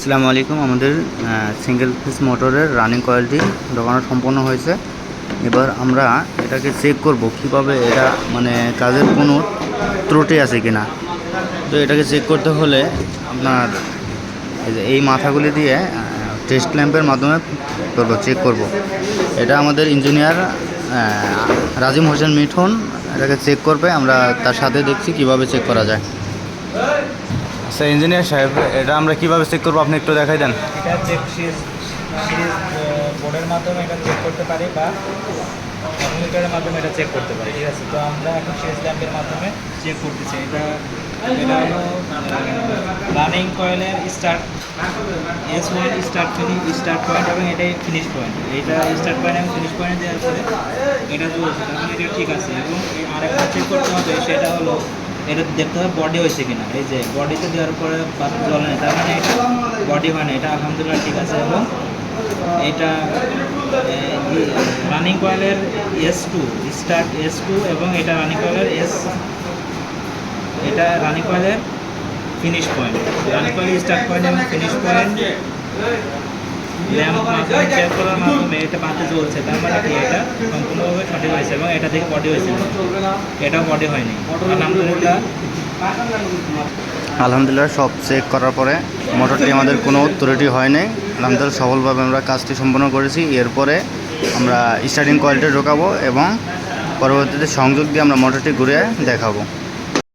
আসসালামু আলাইকুম। আমাদের সিঙ্গেল ফেজ মোটরের রানিং কয়েলটি ঢোকানো সম্পন্ন হয়েছে। এবার আমরা এটাকে চেক করব কীভাবে এটা মানে কাজের কোনো ত্রুটি আছে কিনা। তো এটাকে চেক করতে হলে আপনার এই মাথাগুলি দিয়ে টেস্ট ল্যাম্পের মাধ্যমে চেক করব। এটা আমাদের ইঞ্জিনিয়ার রাজিম হোসেন মিঠুন এটাকে চেক করবে। আমরা তার সাথে দেখছি কিভাবে চেক করা যায়। আচ্ছা ইঞ্জিনিয়ার সাহেব, এটা আমরা কিভাবে চেক করবো আপনি একটু দেখাই দেন। এটা চেক সিরিজ বোর্ডের মাধ্যমে এটা চেক করতে পারি বা কম্পিউটারের মাধ্যমে এটা চেক করতে পারি। ঠিক আছে, তো আমরা এখন সিরিজ ল্যাম্পের মাধ্যমে চেক করতেছি। এটা হলো রানিং কয়েলের স্টার্ট S1 স্টার্ট পয়েন্ট এবং এটাই ফিনিশ পয়েন্ট। এটা স্টার্ট পয়েন্ট এবং ফিনিশ পয়েন্ট দেওয়ার পরে এটা চলছে, তখন এটা ঠিক আছে। এবং আরেকটা চেক করতে হবে, সেটা হলো এটা দেখতে হবে বডি হয়েছে কিনা। এই যে বডিতে দেওয়ার পরে বাতি জ্বলে না, তার মানে এটা বডি হয় না, এটা আলহামদুলিল্লাহ ঠিক আছে। এবং এটা রানিং কয়েলের S2 স্টার্ট S2 এবং এটা রানিং কয়েলের এটা রানিং কয়েলের ফিনিশ পয়েন্ট। রানিং কয়েলের স্টার্ট পয়েন্ট এবং ফিনিশ পয়েন্ট ল্যাম্প মাধ্যমে চেক করার মাধ্যমে এটা বাতি জ্বলছে, তার মানে কি এটা সম্পূর্ণভাবে সঠিক হয়েছে। এবং এটা থেকে বডি হয়েছে, এটাও বডি হয়নি। আলহামদুলিল্লাহ সব চেক করার পরে মোটরটি আমাদের কোনো ত্রুটি হয়নি। আলহামদুলিল্লাহ সফলভাবে আমরা কাজটি সম্পন্ন করেছি। এরপরে আমরা স্টার্টিং কয়েলটি ঢোকাবো এবং পরবর্তীতে সংযোগ দিয়ে আমরা মোটরটি ঘুরে দেখাবো।